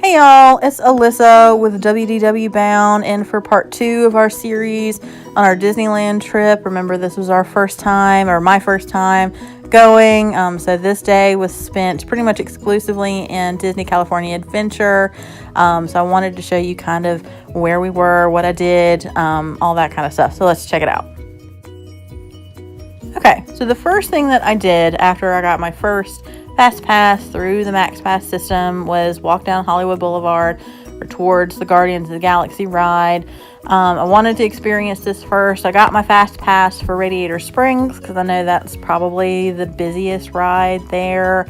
Hey y'all, it's Alyssa with WDWBound and for part 2 of our series on our Disneyland trip. Remember, this was our first time, or my first time going. So this day was spent pretty much exclusively in Disney California Adventure. So I wanted to show you kind of where we were, what I did, all that kind of stuff. So let's check it out. Okay, so the first thing that I did after I got my first Fast Pass through the Max Pass system was walk down Hollywood Boulevard or towards the Guardians of the Galaxy ride. I wanted to experience this first. I got my Fast Pass for Radiator Springs because I know that's probably the busiest ride there.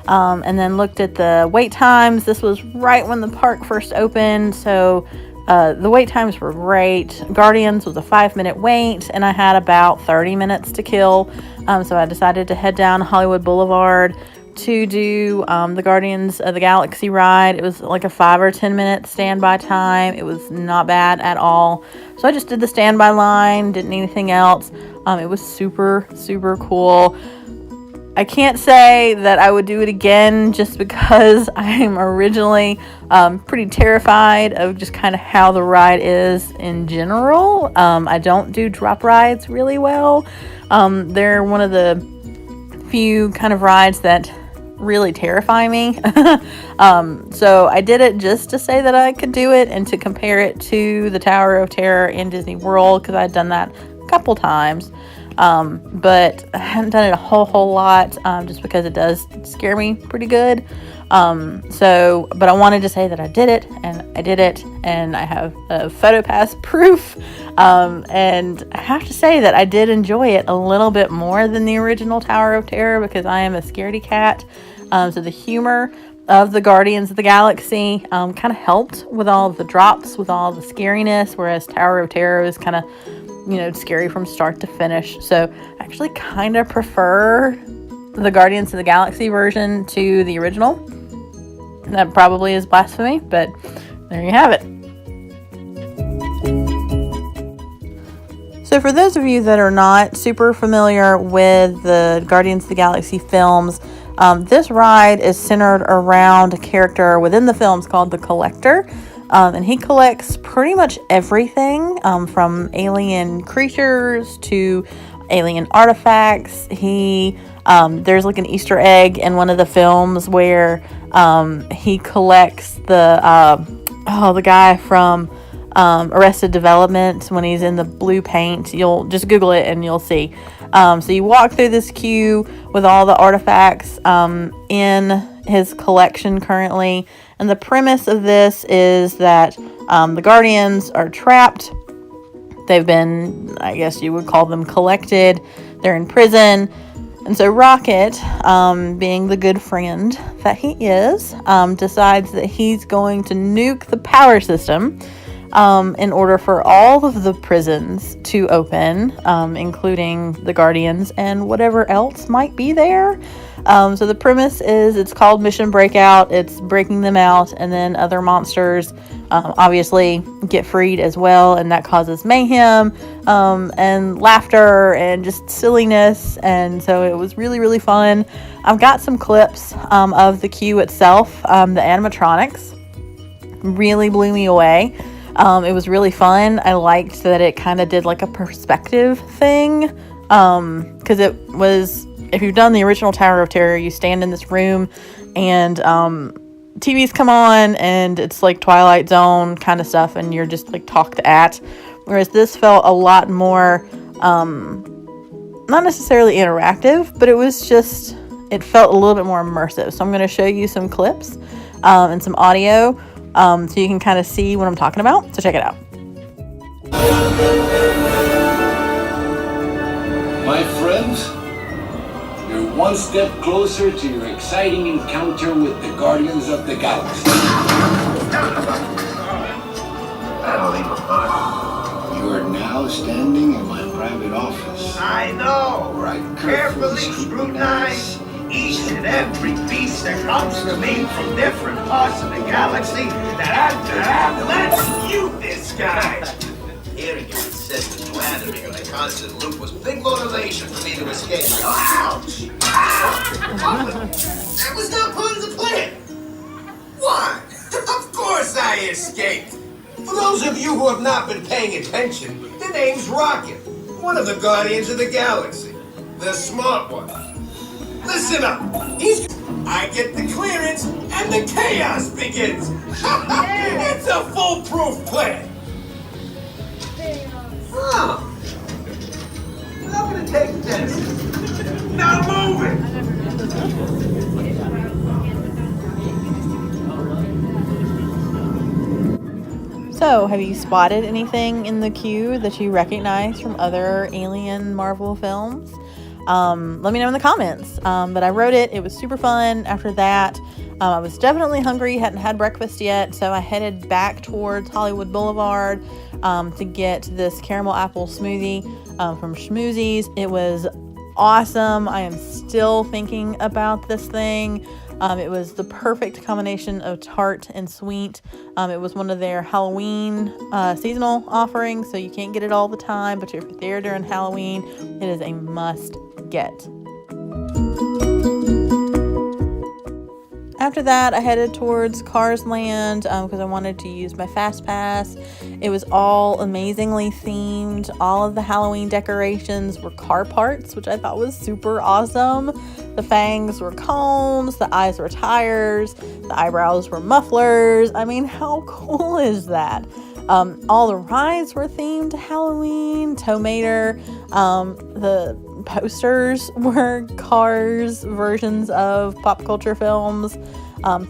And then looked at the wait times. This was right when the park first opened, so the wait times were great. Guardians was a 5-minute wait, and I had about 30 minutes to kill. So I decided to head down Hollywood Boulevard to do the Guardians of the Galaxy ride. It was like a 5 or 10 minute standby time. It was not bad at all. So I just did the standby line, didn't need anything else. It was super, super cool. I can't say that I would do it again just because I'm originally pretty terrified of just kind of how the ride is in general. I don't do drop rides really well. They're one of the few kind of rides that really terrify me. So I did it just to say that I could do it and to compare it to the Tower of Terror in Disney World because I'd done that a couple times. But I haven't done it a whole lot, just because it does scare me pretty good. But I wanted to say that I did it, and I have a PhotoPass proof. And I have to say that I did enjoy it a little bit more than the original Tower of Terror because I am a scaredy cat. So the humor of the Guardians of the Galaxy kind of helped with all the drops, with all the scariness, whereas Tower of Terror is kind of, scary from start to finish. So I actually kind of prefer the Guardians of the Galaxy version to the original. That probably is blasphemy, but there you have it. So for those of you that are not super familiar with the Guardians of the Galaxy films, this ride is centered around a character within the films called the Collector. And he collects pretty much everything, from alien creatures to alien artifacts. There's like an Easter egg in one of the films where he collects the guy from Arrested Development when he's in the blue paint. You'll just Google it and you'll see. So you walk through this queue with all the artifacts in his collection currently. And the premise of this is that the Guardians are trapped. They've been, I guess you would call them, collected. They're in prison. And so Rocket, being the good friend that he is, decides that he's going to nuke the power system in order for all of the prisons to open, including the Guardians and whatever else might be there. So the premise is it's called Mission Breakout. It's breaking them out, and then other monsters obviously get freed as well, and that causes mayhem and laughter and just silliness. And so it was really, really fun. I've got some clips of the queue itself. The animatronics really blew me away. It was really fun. I liked that it kind of did like a perspective thing, because it was, if you've done the original Tower of Terror, you stand in this room and TVs come on and it's like Twilight Zone kind of stuff, and you're just like talked at, whereas this felt a lot more not necessarily interactive, but it felt a little bit more immersive. So I'm going to show you some clips and some audio so you can kind of see what I'm talking about. So check it out. My friends, you're one step closer to your exciting encounter with the Guardians of the Galaxy. I don't leave a mark. You are now standing in my private office. I know. Where I Carefully scrutinize each and every piece that comes to me from different parts of the galaxy. Let's mute this guy. Hearing you insist to animate on a constant loop was big motivation for me to escape. Ouch! Ow! That was not part of the plan. Why? I escaped. For those of you who have not been paying attention, the name's Rocket, one of the Guardians of the Galaxy. The smart one. Listen up. I get the clearance and the chaos begins. It's a foolproof plan. Huh. I'm gonna take this. Now move it. So, have you spotted anything in the queue that you recognize from other Alien Marvel films? Let me know in the comments. But I wrote it. It was super fun. After that, I was definitely hungry, hadn't had breakfast yet, so I headed back towards Hollywood Boulevard to get this caramel apple smoothie from Schmoozie's. It was awesome. I am still thinking about this thing. It was the perfect combination of tart and sweet. It was one of their Halloween seasonal offerings, so you can't get it all the time, but if you're there during Halloween, it is a must get. After that, I headed towards Cars Land because I wanted to use my Fast Pass. It was all amazingly themed. All of the Halloween decorations were car parts, which I thought was super awesome. The fangs were cones, the eyes were tires, the eyebrows were mufflers. I mean, how cool is that? All the rides were themed to Halloween. Tomater, the posters were Cars versions of pop culture films.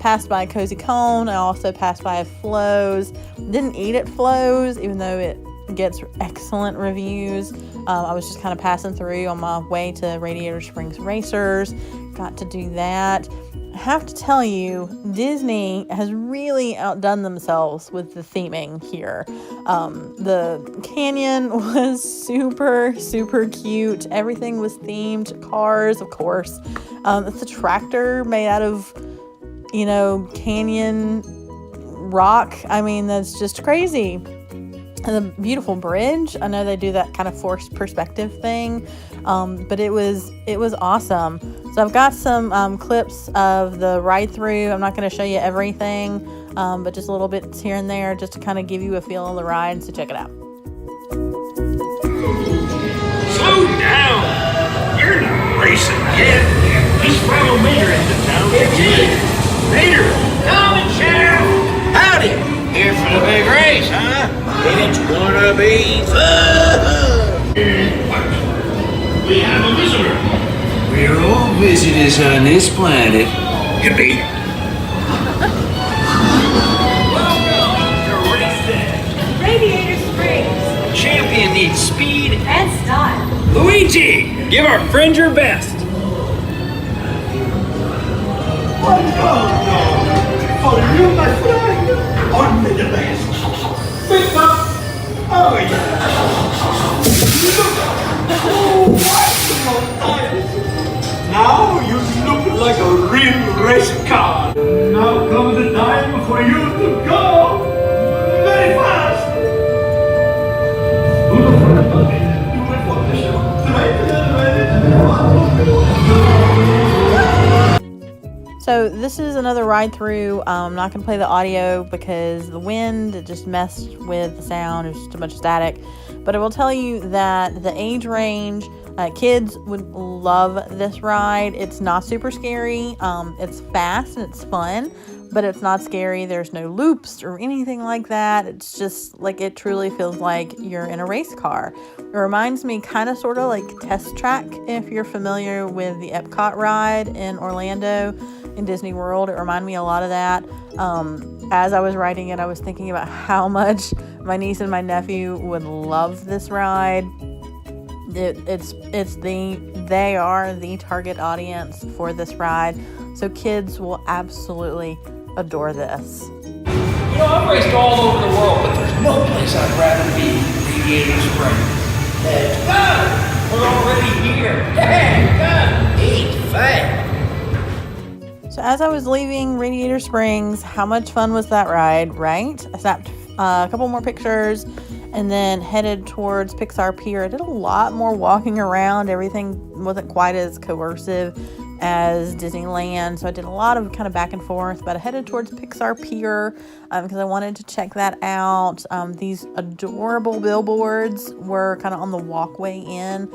Passed by Cozy Cone. I also passed by Flo's. Didn't eat at Flo's, even though it gets excellent reviews. I was just kind of passing through on my way to Radiator Springs Racers. Got to do that. I have to tell you, Disney has really outdone themselves with the theming here. The canyon was super, super cute. Everything was themed. Cars, of course. It's a tractor made out of, canyon rock. I mean, that's just crazy. And the beautiful bridge. I know they do that kind of forced perspective thing, but it was awesome. So I've got some clips of the ride through. I'm not going to show you everything, but just a little bits here and there, just to kind of give you a feel of the ride. So check it out. Slow down! You're not racing yet. Just follow Mater into town. Mater! Come, Sheriff! Howdy! Here for the big race, huh? It's gonna be fun! We have a visitor. We're all visitors on this planet. Yippee! Welcome to Race Day. Radiator Springs Champion needs speed. and style. Luigi, give our friend your best. For you, my friend, only the best. Pick up. Oh, yeah. Oh, wonderful tires. Now you look like a real race car. Now comes the time for you to go very fast. Do it for the show. So this is another ride through. I'm not going to play the audio because the wind, it just messed with the sound. There's just too much static. But I will tell you that the age range, kids would love this ride. It's not super scary. It's fast and it's fun, but it's not scary. There's no loops or anything like that. It's just like, it truly feels like you're in a race car. It reminds me kind of sort of like Test Track, if you're familiar with the Epcot ride in Orlando in Disney World. It reminded me a lot of that. As I was riding it, I was thinking about how much my niece and my nephew would love this ride. They are the target audience for this ride, so kids will absolutely adore this. I've raced all over the world, but there's no place I'd rather be than Radiator Springs. It's fun! We're already here. Hey, come, eat fast. So as I was leaving Radiator Springs, how much fun was that ride, right? I snapped a couple more pictures and then headed towards Pixar Pier. I did a lot more walking around. Everything wasn't quite as coercive as Disneyland. So I did a lot of kind of back and forth, but I headed towards Pixar Pier because I wanted to check that out. These adorable billboards were kind of on the walkway in.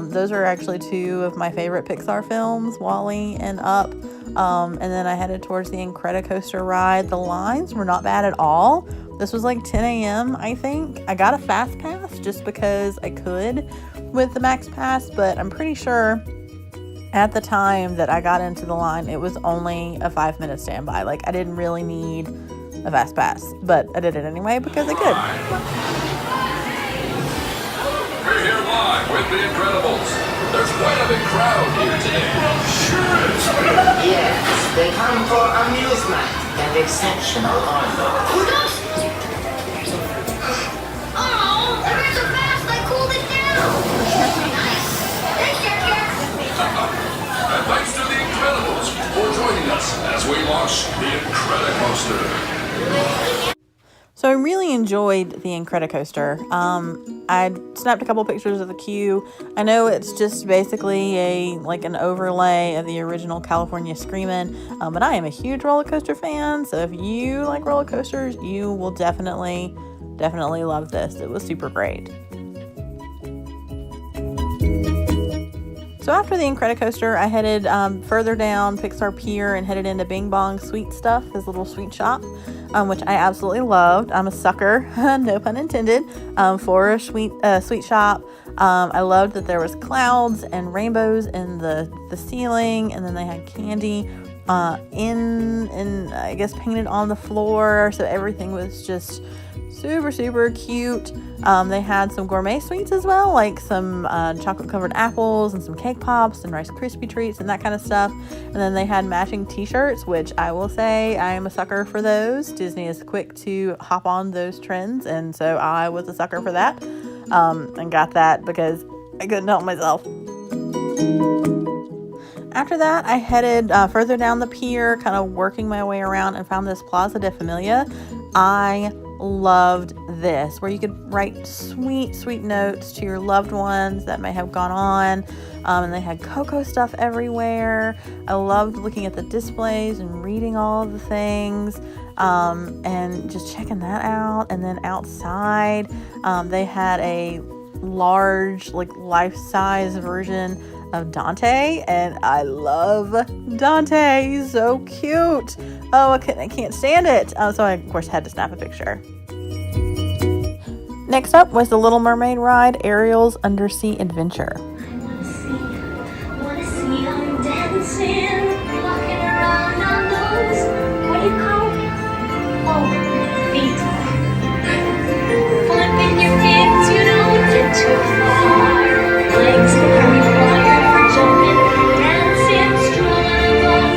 Those are actually two of my favorite Pixar films, WALL-E and Up. And then I headed towards the Incredicoaster ride. The lines were not bad at all. This was like 10 a.m. I think. I got a fast pass just because I could with the max pass, but I'm pretty sure at the time that I got into the line, it was only a 5-minute standby. Like, I didn't really need a fast pass, but I did it anyway because I could. We're here live with the Incredibles. There's quite a big crowd here today. Sure is. Yes, they come for amusement and exceptional honor. Oh, there is a fast. I cooled it down. Nice. Thanks, Jack. And thanks to the Incredibles for joining us as we launch the Incredicoaster. So I really enjoyed the Incredicoaster. I snapped a couple pictures of the queue. I know it's just basically an overlay of the original California Screamin', but I am a huge roller coaster fan. So if you like roller coasters, you will definitely love this. It was super great. So after the Incredicoaster, I headed further down Pixar Pier and headed into Bing Bong Sweet Stuff, his little sweet shop, which I absolutely loved. I'm a sucker, no pun intended, for a sweet shop. I loved that there was clouds and rainbows in the ceiling, and then they had candy in I guess painted on the floor. So everything was just super cute. They had some gourmet sweets as well, like some chocolate covered apples and some cake pops and Rice Krispie treats and that kind of stuff. And then they had matching t-shirts, which I will say I am a sucker for those. Disney is quick to hop on those trends, and so I was a sucker for that, and got that because I couldn't help myself. After that, I headed further down the pier, kind of working my way around, and found this Plaza de Familia. I loved this, where you could write sweet notes to your loved ones that may have gone on, and they had cocoa stuff everywhere. I loved looking at the displays and reading all of the things, and just checking that out. And then outside, they had a large, like, life-size version of Dante, and I love Dante. He's so cute. Oh, I can't stand it. So I, of course, had to snap a picture. Next up was the Little Mermaid ride, Ariel's Undersea Adventure. I wanna see them dancing, walking around on those, what do you call them? Oh, feet. Flipping your fins, you don't get too far. Legs that carry fire for jumping, dancing, strolling along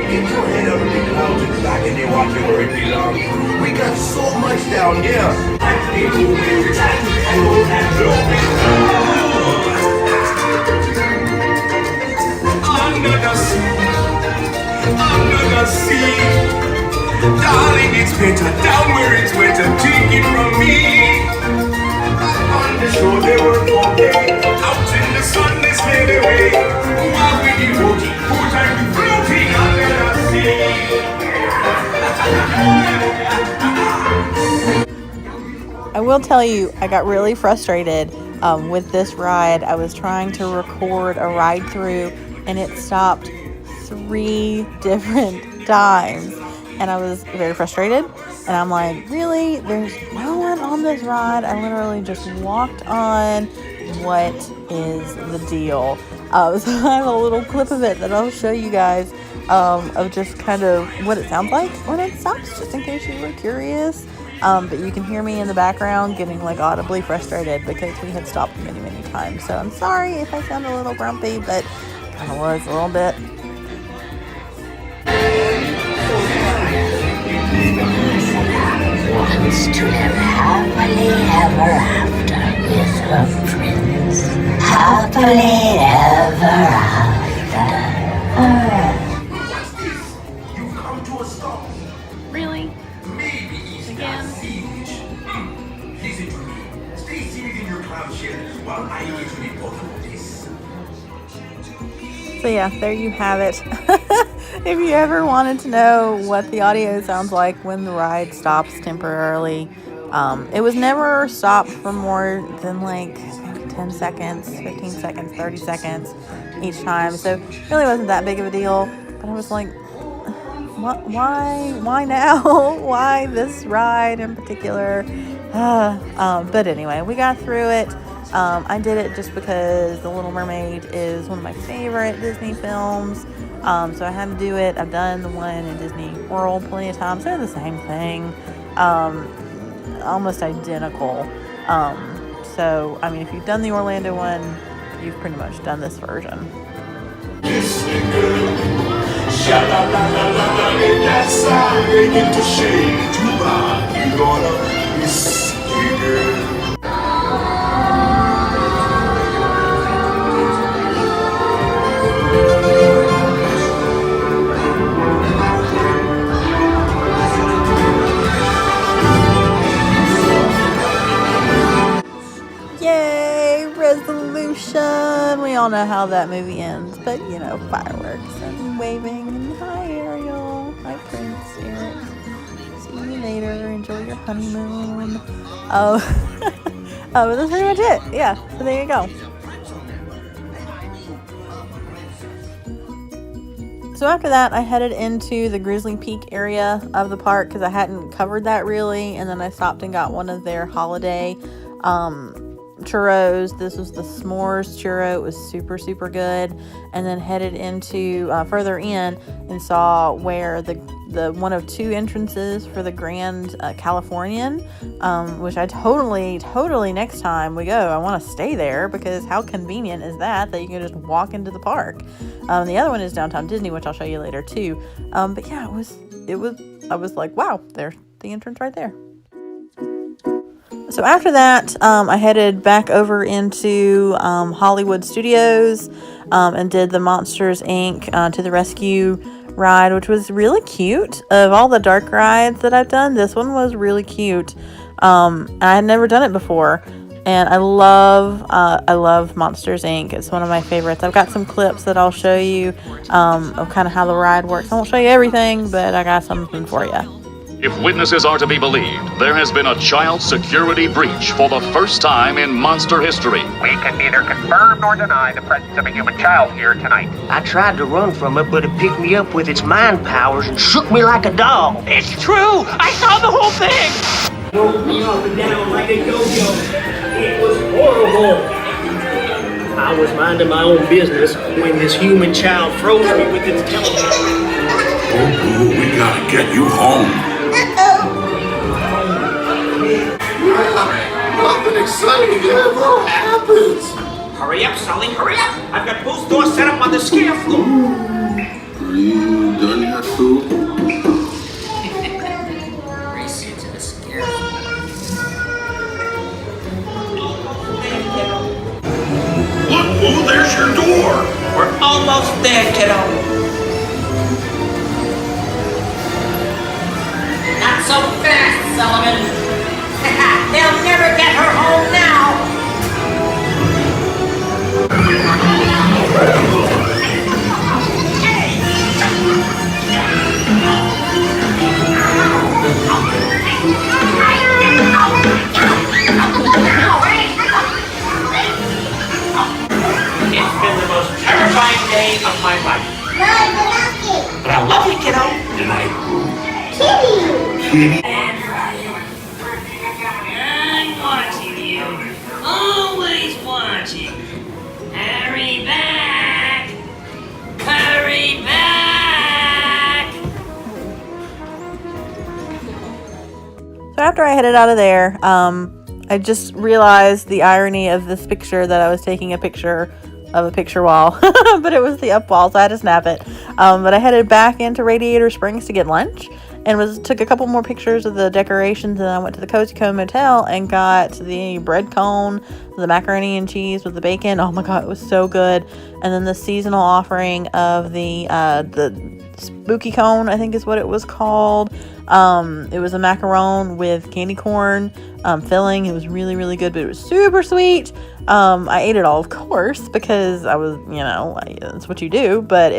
Get your head up in the clouds and back and then watch it where it belongs. We got so much down here. Under the sea. Darling, it's better down where it's wetter. Take it from me. On the shore they were walking, out in the sun they slid away. While we devoted full time to floating under the sea. I will tell you, I got really frustrated with this ride. I was trying to record a ride through, and it stopped 3 different times, and I was very frustrated. And I'm like, really? There's no one on this ride? I literally just walked on. What is the deal? So I have a little clip of it that I'll show you guys, of just kind of what it sounds like when it stops, just in case you were curious. But you can hear me in the background getting, like, audibly frustrated because we had stopped many times. So I'm sorry if I sound a little grumpy, but kind of was a little bit. Wants to live happily ever after with her prince. Happily ever after. What's this? You've come to a stop. Really? Maybe he's Again? not finished. Listen to me. Stay seated in your cloud shell while I get to the bottom of this. So yeah, there you have it. If you ever wanted to know what the audio sounds like when the ride stops temporarily, it was never stopped for more than like maybe 10 seconds, 15 seconds, 30 seconds each time. So it really wasn't that big of a deal. But I was like, why now? Why this ride in particular? But anyway, we got through it. I did it just because The Little Mermaid is one of my favorite Disney films. So I had to do it. I've done the one in Disney World plenty of times. They're the same thing. Almost identical. So, I mean, if you've done the Orlando one, you've pretty much done this version. Yay, resolution! We all know how that movie ends, but you know, fireworks and waving and hi Ariel, hi Prince Eric. See you later. Enjoy your honeymoon. Oh, but that's pretty much it. Yeah, so there you go. So after that, I headed into the Grizzly Peak area of the park because I hadn't covered that really, and then I stopped and got one of their holiday churros. This was the s'mores churro. It was super, super good. And then headed into further in and saw where the one of two entrances for the Grand Californian, which I totally next time we go, I want to stay there because how convenient is that you can just walk into the park. The other one is Downtown Disney, which I'll show you later too. But yeah, it was I was like, wow, there's the entrance right there. So after that, I headed back over into Hollywood Studios and did the Monsters, Inc. To the Rescue ride, which was really cute. Of all the dark rides that I've done, this one was really cute. I had never done it before, and I love Monsters, Inc. It's one of my favorites. I've got some clips that I'll show you of kind of how the ride works. I won't show you everything, but I got something for you. If witnesses are to be believed, there has been a child security breach for the first time in monster history. We can neither confirm nor deny the presence of a human child here tonight. I tried to run from it, but it picked me up with its mind powers and shook me like a doll. It's true! I saw the whole thing! Rolled me up and down like a yo-yo. It was horrible. I was minding my own business when this human child froze me with its television. Oh, we gotta get you home. Nothing exciting ever happens. Hurry up, Sully, hurry up! I've got both doors set up on the scare floor. Are you done yet, Sue? Race you to the scare floor. Look, Boo, there's your door. We're almost there, kiddo. Not so fast, Sullivan. They'll never get her home now. It's been the most terrifying day of my life. But I love you, kiddo. Good night, Boo. Kitty. I'm watching you. Always watching. Hurry back. Hurry back. So after I headed out of there, I just realized the irony of this picture that I was taking a picture of a picture wall, but it was the up wall, so I had to snap it. But I headed back into Radiator Springs to get lunch and took a couple more pictures of the decorations, and I went to the Cozy Cone Motel and got the bread cone the macaroni and cheese with the bacon. Oh my god, it was so good. And then the seasonal offering of the spooky cone, I think is what it was called. It was a macaron with candy corn filling. It was really, really good, but it was super sweet. I ate it all, of course, because I was, that's what you do. But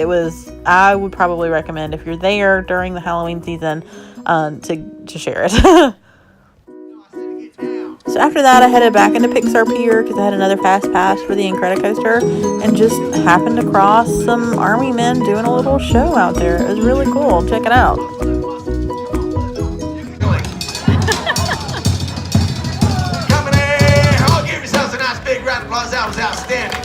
I would probably recommend, if you're there during the Halloween season, to share it. So after that, I headed back into Pixar Pier because I had another fast pass for the Incredicoaster, and just happened to cross some army men doing a little show out there. It was really cool. Check it out. Coming in! I'll give yourselves a nice big round of applause. That was outstanding.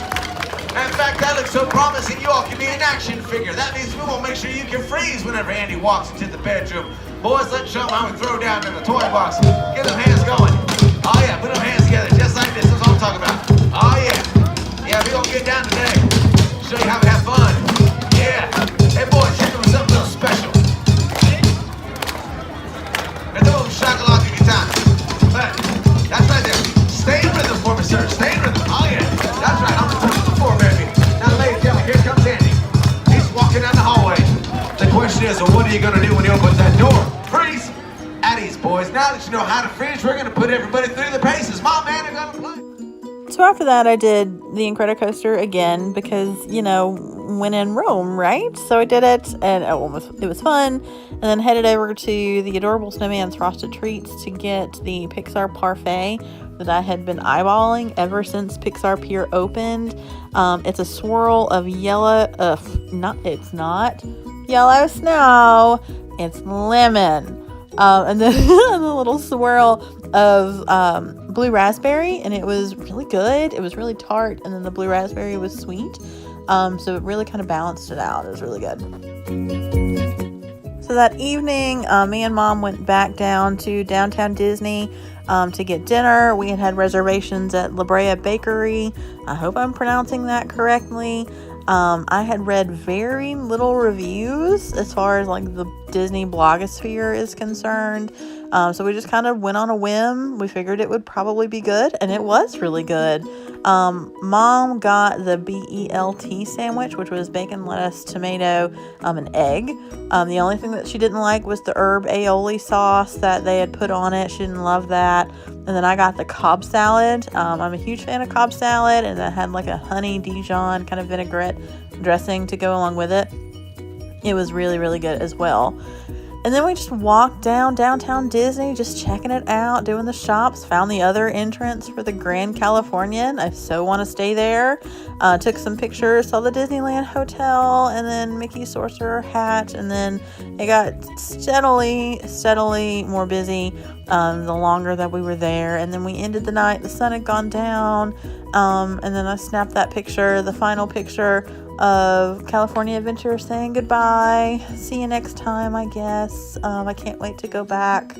In fact, that looks so promising, you all can be an action figure. That means we will make sure you can freeze whenever Andy walks into the bedroom. Boys, let's show them how we throw down in the toy box. Get them hands going. Oh yeah, put them hands together, just like this. That's what I'm talking about. Oh yeah. Yeah, we're gonna get down today. Show you how to have fun. Yeah. Hey boys, check them with something a little special. Now do a little shakalaka guitar. That's right there. Stay in rhythm for me, sir. Stay in rhythm. Oh yeah. That's right. I'm gonna touch the floor, baby. Now ladies and gentlemen, here comes Andy. He's walking down the hallway. The question is, what are you gonna do when he opens that door? Freeze! At ease, boys. Now that you know how to freeze, we're gonna put everybody through the paces. My man are gonna play. So after that, I did the Incredicoaster again because, when in Rome, right? So I did it, and it was fun. And then headed over to the Adorable Snowman's Frosted Treats to get the Pixar Parfait that I had been eyeballing ever since Pixar Pier opened. It's a swirl of yellow, it's not yellow snow, it's lemon. And then a little swirl of blue raspberry, and it was really good. It was really tart, and then the blue raspberry was sweet. So it really kind of balanced it out. It was really good. So that evening, me and Mom went back down to downtown Disney to get dinner. We had reservations at La Brea Bakery. I hope I'm pronouncing that correctly. I had read very little reviews as far as like the Disney blogosphere is concerned. So we just kind of went on a whim. We figured it would probably be good, and it was really good. Mom got the BELT sandwich, which was bacon, lettuce, tomato, and egg. The only thing that she didn't like was the herb aioli sauce that they had put on it. She didn't love that. And then I got the Cobb salad. I'm a huge fan of Cobb salad, and it had like a honey Dijon kind of vinaigrette dressing to go along with it. It was really, really good as well. And then we just walked downtown Disney, just checking it out, doing the shops, found the other entrance for the Grand Californian. I so want to stay there. Took some pictures, saw the Disneyland Hotel, and then Mickey Sorcerer Hat. And then it got steadily more busy the longer that we were there. And then we ended the night, the sun had gone down. And then I snapped that picture, the final picture of California Adventure, saying goodbye. See you next time, I guess. I can't wait to go back.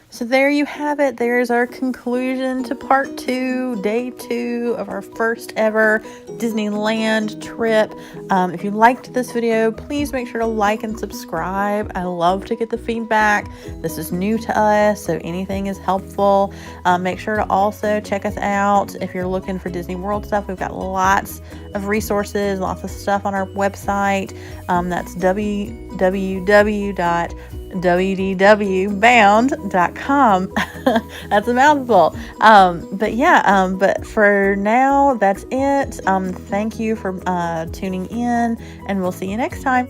So there you have it. There's our conclusion to part 2, day 2 of our first ever Disneyland trip. If you liked this video, please make sure to like and subscribe. I love to get the feedback. This is new to us, so anything is helpful. Make sure to also check us out if you're looking for Disney World stuff. We've got lots of resources, lots of stuff on our website. That's WDWBound.com. That's a mouthful. But for now, that's it. Thank you for tuning in, and we'll see you next time.